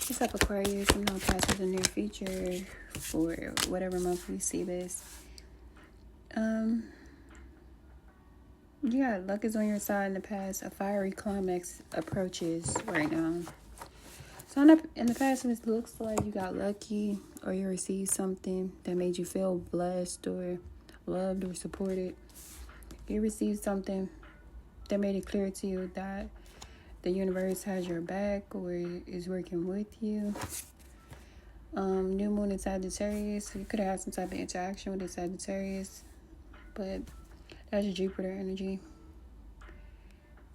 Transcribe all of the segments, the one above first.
What's up, Aquarius? I'm now past the near future for whatever month we see this. Yeah, luck is on your side in the past. A fiery climax approaches right now. So in the past, it looks like you got lucky or you received something that made you feel blessed or loved or supported. You received something that made it clear to you that the universe has your back or is working with you. New moon in Sagittarius. So you could have had some type of interaction with the Sagittarius, but that's Jupiter energy.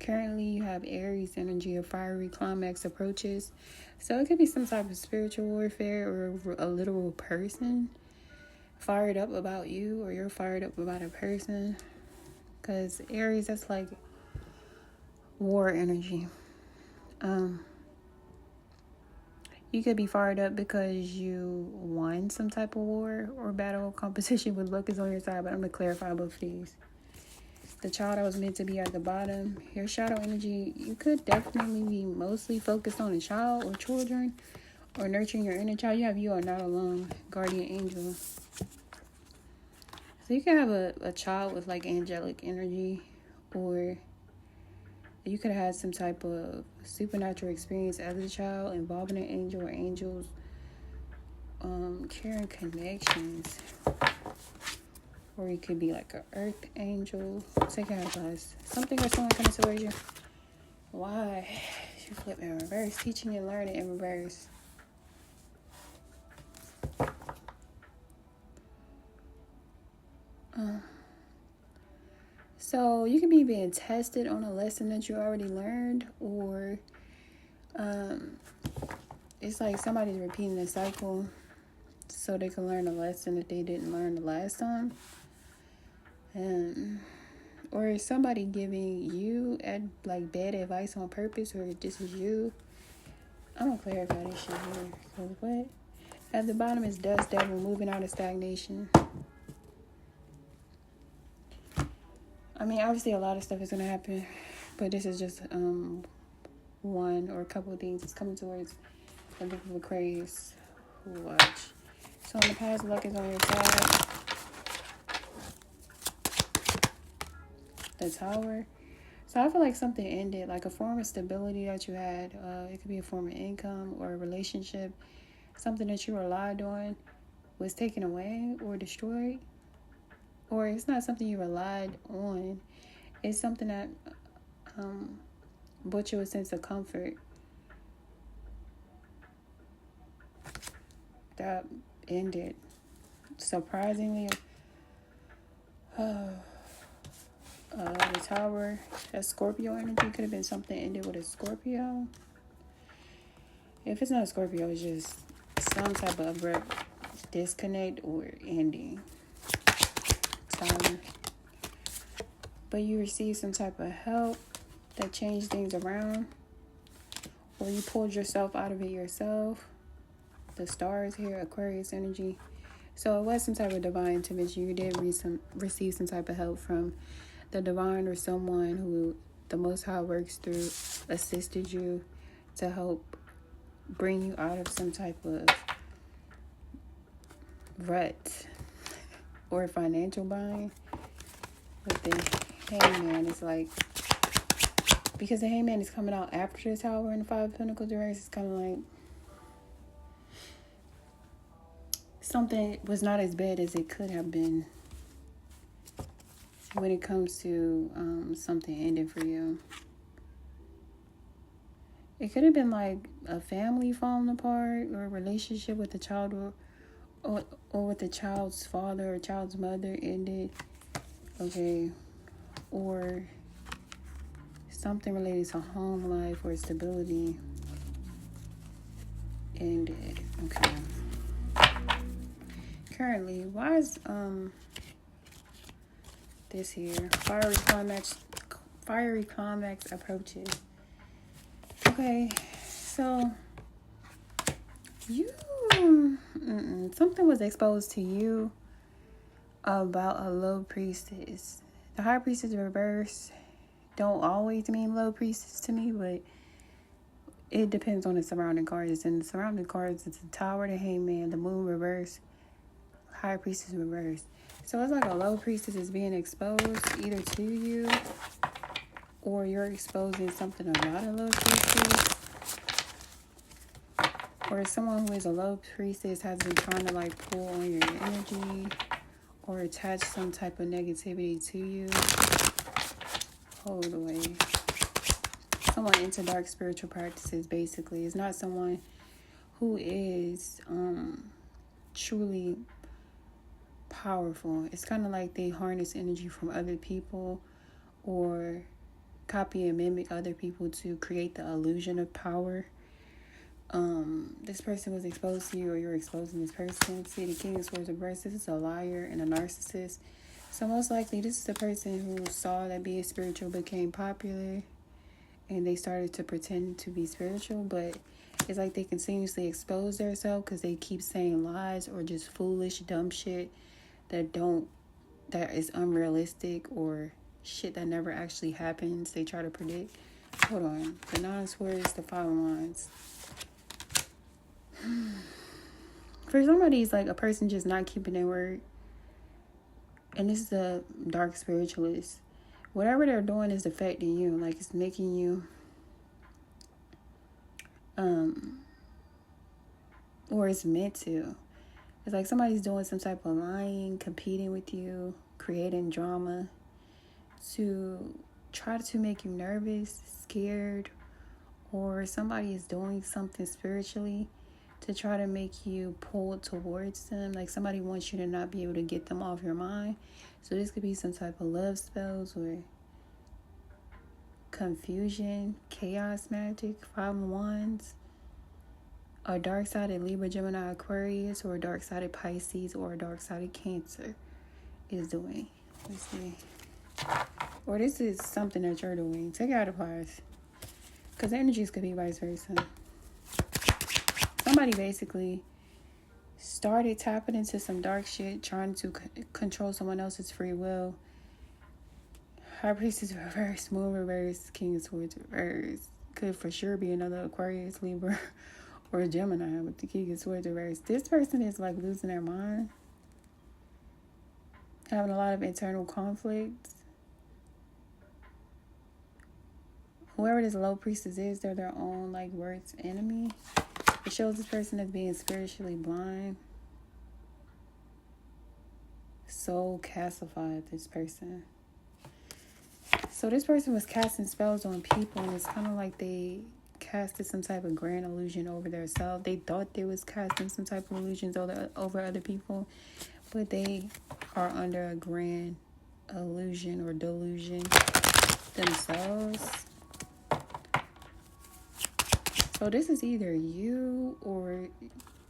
Currently, you have Aries energy, a fiery climax approaches. So it could be some type of spiritual warfare or a literal person fired up about you, or you're fired up about a person. Because Aries, that's like war energy. You could be fired up because you won some type of war or battle competition with luck is on your side, but I'm going to clarify both of these. The child that was meant to be at the bottom, your shadow energy, you could definitely be mostly focused on a child or children or nurturing your inner child. You are not alone, guardian angel. So you can have a child with like angelic energy, or you could have had some type of supernatural experience as a child involving an angel or angels, caring connections. Or you could be like an earth angel. Second house class. Something or someone coming towards you. Why? You flip in reverse. Teaching and learning in reverse. So you can be being tested on a lesson that you already learned, or it's like somebody's repeating the cycle so they can learn a lesson that they didn't learn the last time. Or is somebody giving you like bad advice on purpose, or this is you? I'm gonna clarify this shit here. Cause what? At the bottom is dust devil, moving out of stagnation. I mean, obviously a lot of stuff is gonna happen, but this is just one or a couple of things that's coming towards a group of Aquarius who watch. So in the past, luck is on your side. The Tower. So I feel like something ended, like a form of stability that you had. It could be a form of income or a relationship. Something that you relied on was taken away or destroyed. Or it's not something you relied on. It's something that brought you a sense of comfort. That ended. Surprisingly. The Tower, that Scorpio energy, could have been something ended with a Scorpio. If it's not a Scorpio, it's just some type of abrupt disconnect or ending. Tower. But you received some type of help that changed things around, or you pulled yourself out of it yourself. The stars here, Aquarius energy. So it was some type of divine intervention. You did receive some type of help from the divine or someone who the Most High works through, assisted you to help bring you out of some type of rut or financial bind. With the Hangman, it's like, because the Hangman is coming out after the Tower and the Five of Pentacles reverse, it's kind of like something was not as bad as it could have been when it comes to something ending for you. It could have been like a family falling apart, or a relationship with the child, or with the child's father or child's mother ended. Okay. Or something related to home life or stability ended. Okay. Currently, why is this here? Fiery climax approaches. Okay, so you something was exposed to you about a low priestess. The high priestess reverse don't always mean low priestess to me, but it depends on the surrounding cards. And the surrounding cards, it's the Tower, the Hangman, the Moon reverse, High Priestess reverse. So it's like a low priestess is being exposed either to you, or you're exposing something about a low priestess, or someone who is a low priestess has been trying to like pull on your energy or attach some type of negativity to you. Hold away. Someone into dark spiritual practices, basically. It's not someone who is truly powerful. It's kind of like they harness energy from other people or copy and mimic other people to create the illusion of power. This person was exposed to you, or you're exposing this person. See, the King of Swords reversed. This is a liar and a narcissist. So most likely this is the person who saw that being spiritual became popular and they started to pretend to be spiritual, but it's like they continuously expose themselves because they keep saying lies or just foolish, dumb shit that is unrealistic, or shit that never actually happens. They try to predict. Hold on. The Nine of Swords, the Five of Wands. For somebody, it's like a person just not keeping their word. And this is a dark spiritualist. Whatever they're doing is affecting you. Like, it's making you or it's meant to. It's like somebody's doing some type of lying, competing with you, creating drama to try to make you nervous, scared, or somebody is doing something spiritually to try to make you pull towards them. Like somebody wants you to not be able to get them off your mind. So this could be some type of love spells or confusion, chaos magic, Five of Wands, a dark-sided Libra, Gemini, Aquarius, or a dark-sided Pisces, or a dark-sided Cancer is doing. Let's see. Or this is something that you're doing. Take it out of cards. Because the energies could be vice versa. Somebody basically started tapping into some dark shit, trying to control someone else's free will. High Priestess reverse, Moon reverse, King of Swords reverse. Could for sure be another Aquarius, Libra, or a Gemini with the King of Swords reverse. This person is like losing their mind, having a lot of internal conflicts. Whoever this low priestess is, they're their own like worst enemy. It shows this person as being spiritually blind. Soul calcified, this person. So this person was casting spells on people, and it's kind of like they casted some type of grand illusion over themselves. They thought they was casting some type of illusions over other people, but they are under a grand illusion or delusion themselves. So this is either you, or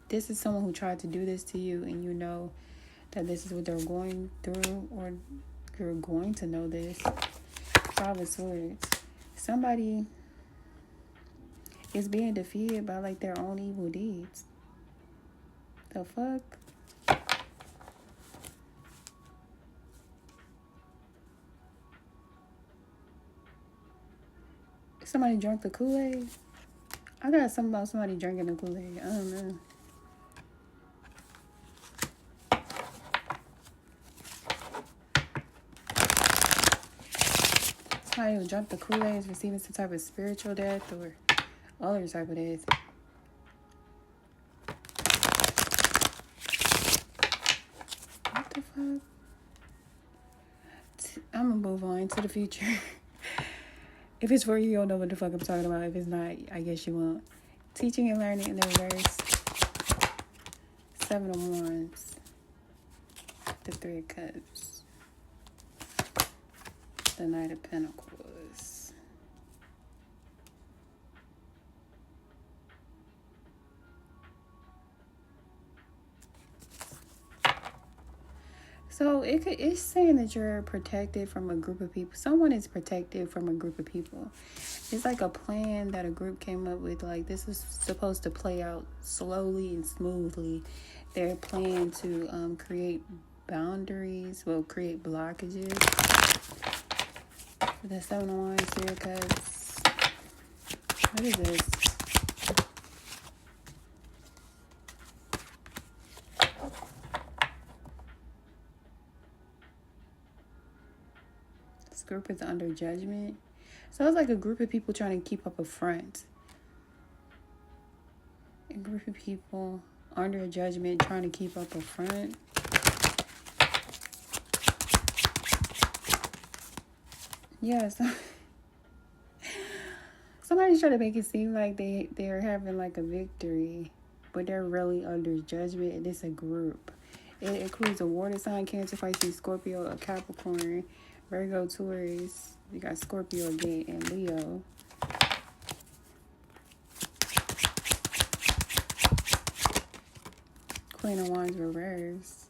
this is someone who tried to do this to you, and you know that this is what they're going through, or you're going to know this. Five of Swords. Somebody is being defeated by like their own evil deeds. The fuck? Somebody drank the Kool-Aid? I got something about somebody drinking the Kool-Aid. I don't know. Somebody who drank the Kool-Aid is receiving some type of spiritual death or other type of death. What the fuck? I'm gonna move on to the future. If it's for you, you'll know what the fuck I'm talking about. If it's not, I guess you won't. Teaching and learning in the reverse. Seven of Wands. The Three of Cups. The Knight of Pentacles. So it's saying that you're protected from a group of people. Someone is protected from a group of people. It's like a plan that a group came up with. Like, this is supposed to play out slowly and smoothly. They're planning to create boundaries, create blockages. The Seven of Wands, Three of Cups. What is this? group is under judgment. So it's like a group of people trying to keep up a front. A group of people under judgment trying to keep up a front. Yeah, so somebody's trying to make it seem like they're having like a victory, but they're really under judgment, and it's a group. It includes a water sign, Cancer, Pisces, Scorpio, a Capricorn, Virgo, Taurus. You got Scorpio again, and Leo. Queen of Wands reverse.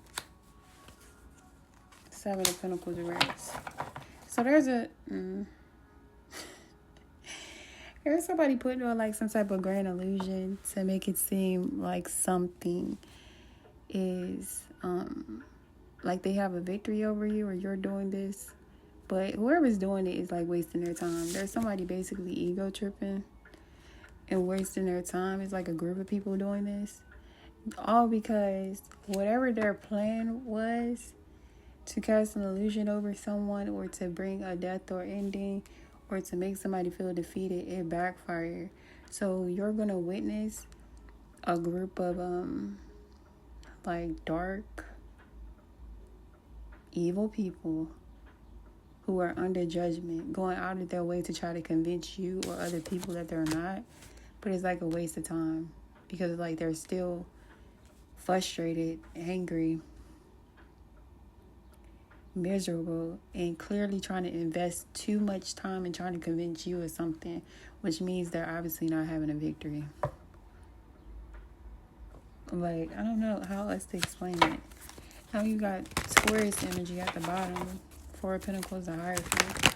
Seven of Pentacles reverse. So there's there's somebody putting on like some type of grand illusion to make it seem like something is like they have a victory over you, or you're doing this. But whoever's doing it is like wasting their time. There's somebody basically ego tripping and wasting their time. It's like a group of people doing this. All because whatever their plan was to cast an illusion over someone, or to bring a death or ending, or to make somebody feel defeated, it backfired. So you're going to witness a group of like dark, evil people who are under judgment, going out of their way to try to convince you or other people that they're not. But it's like a waste of time, because like they're still frustrated, angry, miserable, and clearly trying to invest too much time in trying to convince you of something, which means they're obviously not having a victory. Like, I don't know how else to explain it. Now you got Taurus energy at the bottom. Four of Pentacles, the Hierophant.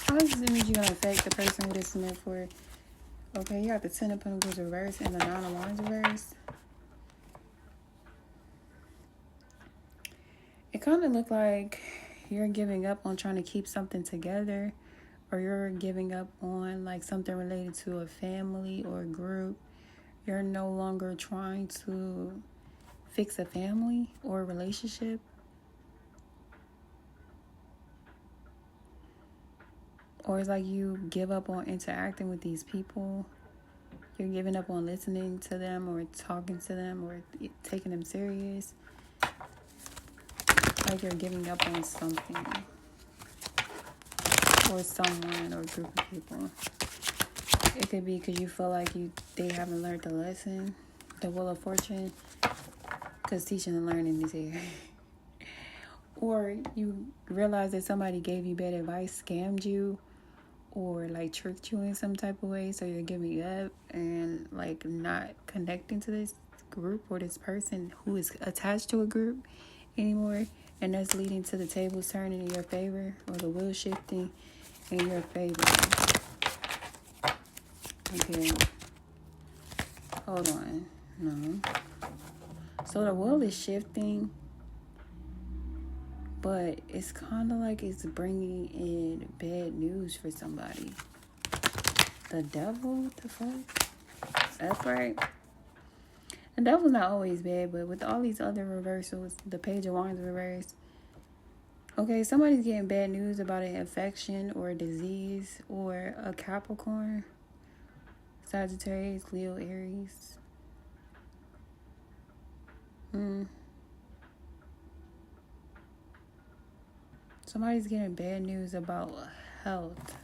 How is this energy going to affect the person who this is meant for? Okay, you got the Ten of Pentacles reverse and the Nine of Wands reverse. It kind of looked like you're giving up on trying to keep something together, or you're giving up on like something related to a family or a group. You're no longer trying to fix a family or a relationship. Or it's like you give up on interacting with these people. You're giving up on listening to them, or talking to them, or taking them serious. Like you're giving up on something, or someone, or a group of people. It could be because you feel like they haven't learned the lesson, the Wheel of Fortune, because teaching and learning is here. Or you realize that somebody gave you bad advice, scammed you, or like tricked you in some type of way, so you're giving up and like not connecting to this group or this person who is attached to a group anymore, and that's leading to the tables turning in your favor, or the wheel shifting in your favor. Okay, hold on. No, so the wheel is shifting, but it's kind of like it's bringing in bad news for somebody. The devil? What the fuck? That's right. The devil's not always bad, but with all these other reversals, the Page of Wands reverse. Okay, somebody's getting bad news about an infection or a disease, or a Capricorn, Sagittarius, Leo, Aries. Somebody's getting bad news about health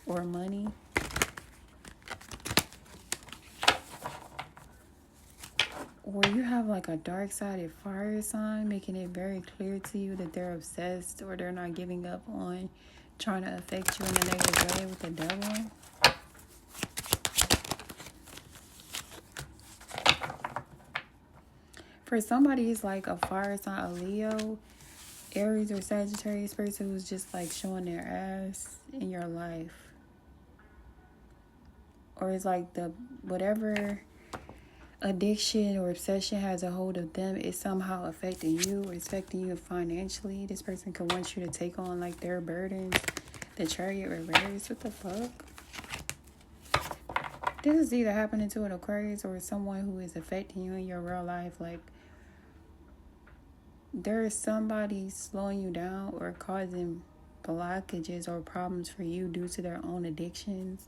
or money. Or you have like a dark-sided fire sign, making it very clear to you that they're obsessed, or they're not giving up on trying to affect you in a negative way with the devil. For somebody, it's like a fire sign, a Leo, Aries, or Sagittarius person who's just like showing their ass in your life. Or it's like the whatever addiction or obsession has a hold of them is somehow affecting you, or affecting you financially. This person could want you to take on like their burdens. The Chariot reverse. What the fuck? This is either happening to an Aquarius or someone who is affecting you in your real life. Like there is somebody slowing you down or causing blockages or problems for you due to their own addictions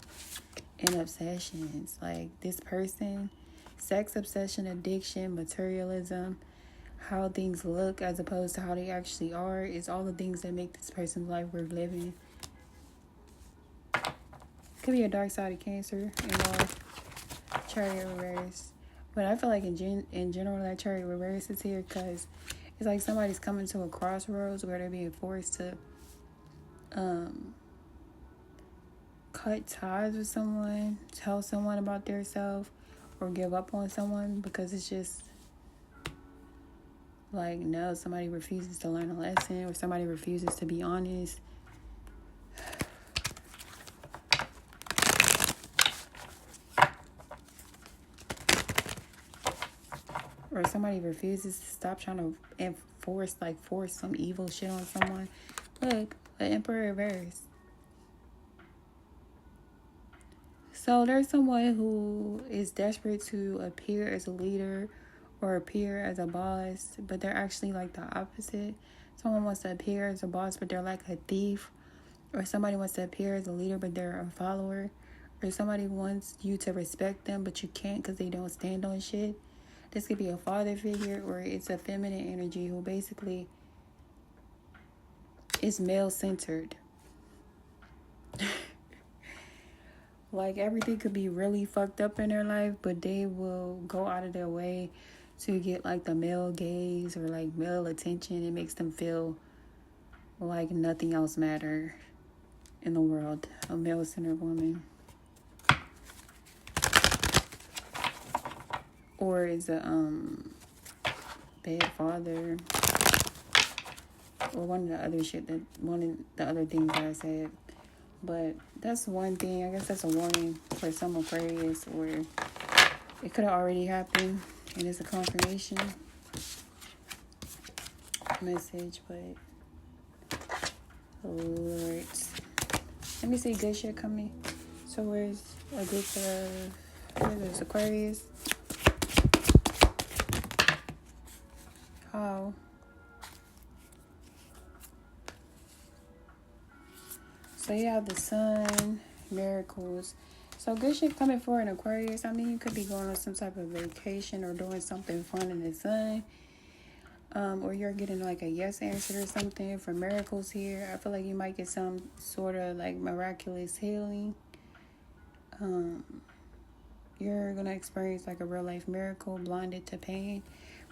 and obsessions. Like this person, sex obsession, addiction, materialism, how things look as opposed to how they actually are, is all the things that make this person's life worth living. Could be a dark side of Cancer involved. Chariot reverse. But I feel like in general that chariot reverse is here because it's like somebody's coming to a crossroads where they're being forced to cut ties with someone, tell someone about their self, or give up on someone because it's just like, no, somebody refuses to learn a lesson or somebody refuses to be honest. Or somebody refuses to stop trying to force some evil shit on someone. Look, the Emperor reverse. So there's someone who is desperate to appear as a leader or appear as a boss, but they're actually like the opposite. Someone wants to appear as a boss, but they're like a thief. Or somebody wants to appear as a leader, but they're a follower. Or somebody wants you to respect them, but you can't because they don't stand on shit. This could be a father figure, or it's a feminine energy who basically is male-centered. Like, everything could be really fucked up in their life, but they will go out of their way to get, like, the male gaze or, like, male attention. It makes them feel like nothing else matters in the world. A male-centered woman. Or is a bad father. Or one of the other things that I said. But that's one thing. I guess that's a warning for some Aquarius, or it could have already happened and it's a confirmation message. But Lord, let me see good shit coming. So where's a good where's this Aquarius? How? So you have the Sun, miracles. So good shit coming for an Aquarius. I mean, you could be going on some type of vacation or doing something fun in the sun. Or you're getting like a yes answer or something for miracles here. I feel like you might get some sort of like miraculous healing. You're going to experience like a real life miracle, blinded to pain.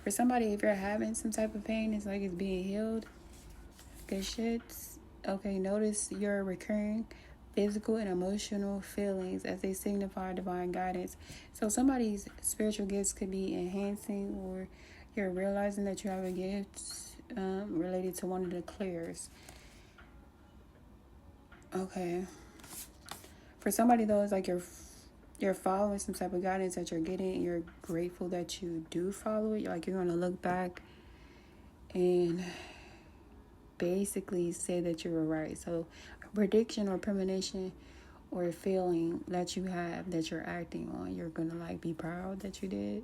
For somebody, if you're having some type of pain, it's like it's being healed. Good shit. Okay, notice your recurring physical and emotional feelings as they signify divine guidance. So somebody's spiritual gifts could be enhancing, or you're realizing that you have a gift related to one of the clairs. Okay. For somebody, though, it's like you're following some type of guidance that you're getting, and you're grateful that you do follow it. Like, you're going to look back and basically say that you were right. So a prediction or premonition or a feeling that you have that you're acting on, you're gonna like be proud that you did.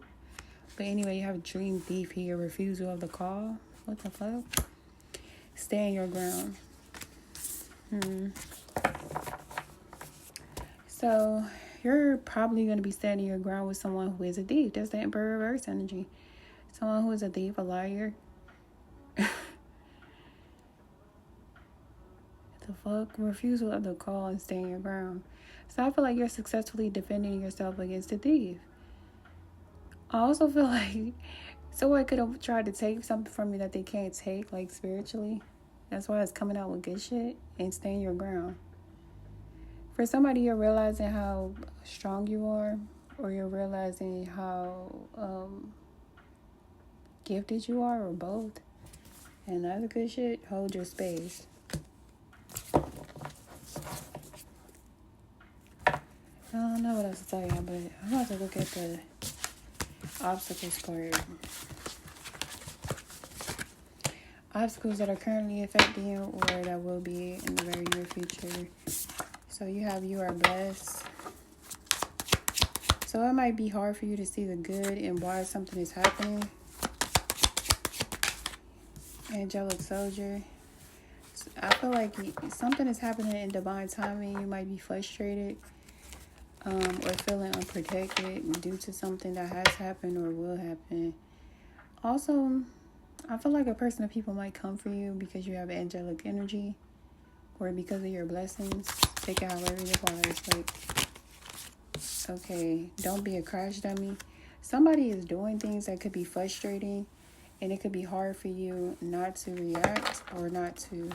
But anyway, you have dream thief here, refusal of the call. What the fuck? Stay in your ground. So you're probably going to be standing your ground with someone who is a thief. That's the Emperor reverse energy. Someone who is a thief, a liar. The fuck? Refusal of the call and staying your ground. So I feel like you're successfully defending yourself against a thief. I also feel like someone could have tried to take something from you that they can't take, like spiritually. That's why it's coming out with good shit and staying your ground. For somebody, you're realizing how strong you are, or you're realizing how gifted you are, or both. And that's a good shit. Hold your space. I don't know what else to tell you, but I'm about to look at the obstacles card. Obstacles that are currently affecting you, or that will be in the very near future. So you have you are blessed. So it might be hard for you to see the good and why something is happening. Angelic soldier. I feel like something is happening in divine timing. You might be frustrated or feeling unprotected due to something that has happened or will happen. Also, I feel like a person or people might come for you because you have angelic energy or because of your blessings. Take it however it applies. Like, okay, don't be a crash dummy. Somebody is doing things that could be frustrating, and it could be hard for you not to react or not to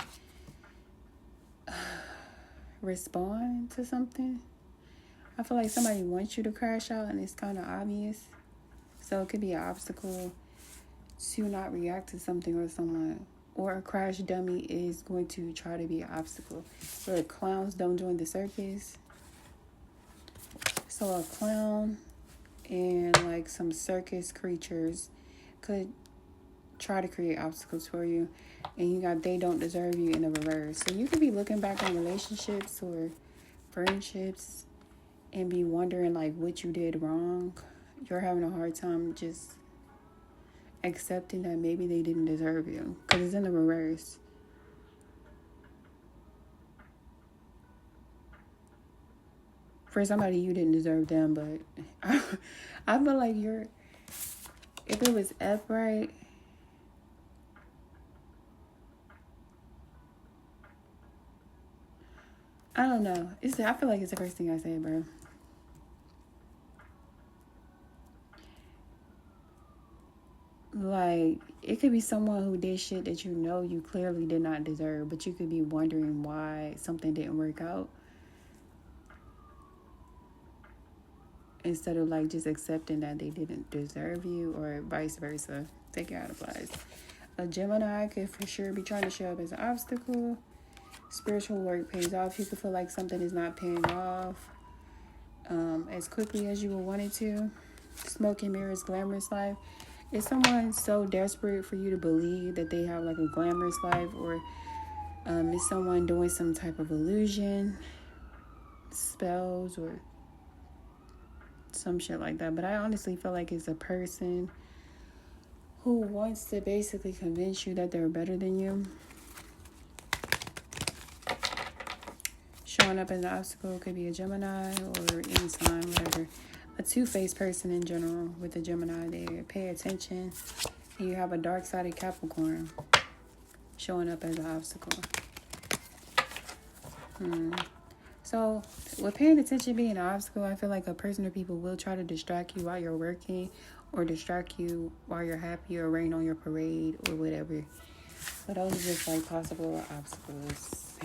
respond to something. I feel like somebody wants you to crash out, and it's kind of obvious. So it could be an obstacle to not react to something or someone. Or a crash dummy is going to try to be an obstacle. Look, clowns don't join the circus. So a clown and like some circus creatures could try to create obstacles for you. And you got they don't deserve you in the reverse. So you could be looking back on relationships or friendships and be wondering like what you did wrong. You're having a hard time just accepting that maybe they didn't deserve you because it's in the reverse. For somebody, you didn't deserve them, but I feel like if it was upright, I don't know. I feel like it's the first thing I said, bro. Like, it could be someone who did shit that you clearly did not deserve, but you could be wondering why something didn't work out. Instead of like just accepting that they didn't deserve you, or vice versa. Take it how it applies. A Gemini could for sure be trying to show up as an obstacle. Spiritual work pays off. You could feel like something is not paying off as quickly as you would want it to. Smoke and mirrors glamorous life. Is someone so desperate for you to believe that they have like a glamorous life, or is someone doing some type of illusion, spells, or some shit like that? But I honestly feel like it's a person who wants to basically convince you that they're better than you. Showing up as an obstacle could be a Gemini or any sign, whatever. A two-faced person in general with a Gemini there. Pay attention. And you have a dark-sided Capricorn showing up as an obstacle. So, with paying attention being an obstacle, I feel like a person or people will try to distract you while you're working, or distract you while you're happy, or rain on your parade, or whatever. But those are just like possible obstacles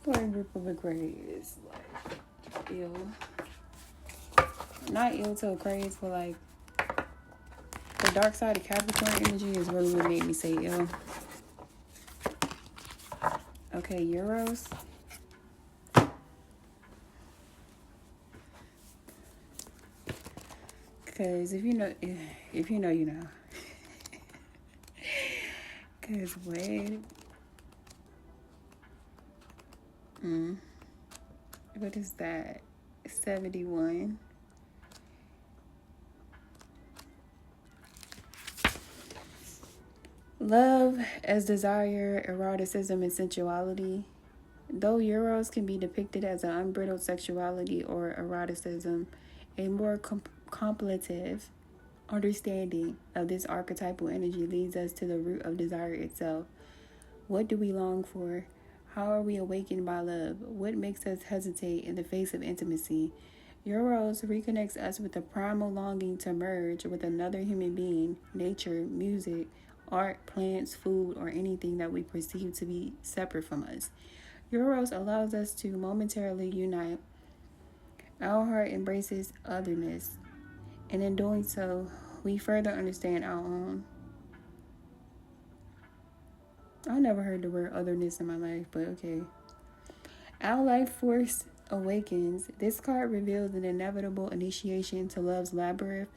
for a group of Aquarius. Like, ill. Not ill to Aquarius, but like the dark side of Capricorn energy is really what made me say ill. Okay, Euros. Because if you know, you know. Because wait. What is that? 71. Love as desire, eroticism, and sensuality. Though Euros can be depicted as an unbridled sexuality or eroticism, a more contemplative understanding of this archetypal energy leads us to the root of desire itself. What do we long for? How are we awakened by love? What makes us hesitate in the face of intimacy? Euros reconnects us with the primal longing to merge with another human being, nature, music, art, plants, food, or anything that we perceive to be separate from us. Euros allows us to momentarily unite. Our heart embraces otherness, and in doing so, we further understand our own. I never heard the word otherness in my life, but okay. Our life force awakens. This card reveals an inevitable initiation to love's labyrinth.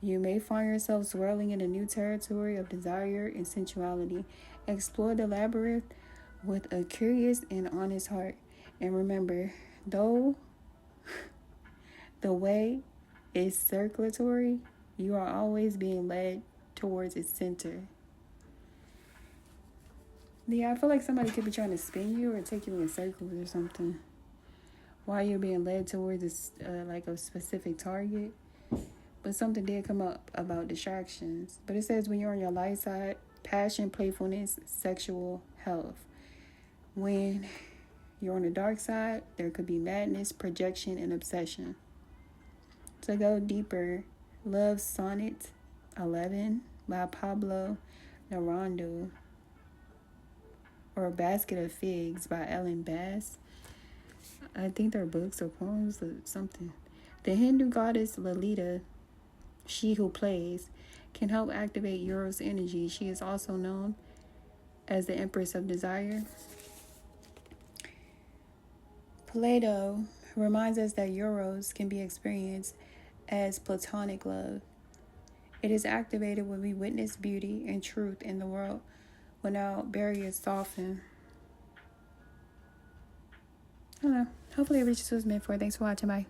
You may find yourself swirling in a new territory of desire and sensuality. Explore the labyrinth with a curious and honest heart. And remember, though the way is circulatory, you are always being led towards its center. Yeah, I feel like somebody could be trying to spin you or take you in circles or something while you're being led towards this, like a specific target. But something did come up about distractions. But it says when you're on your light side, passion, playfulness, sexual health. When you're on the dark side, there could be madness, projection, and obsession. To go deeper, Love Sonnet 11 by Pablo Neruda, or A Basket of Figs by Ellen Bass. I think they're books or poems or something. The Hindu goddess Lalita, she who plays, can help activate Eros energy. She is also known as the Empress of Desire. Plato reminds us that Eros can be experienced as platonic love. It is activated when we witness beauty and truth in the world without barriers soften. I don't know. Hopefully it reaches what it's meant for. Thanks for watching. Bye.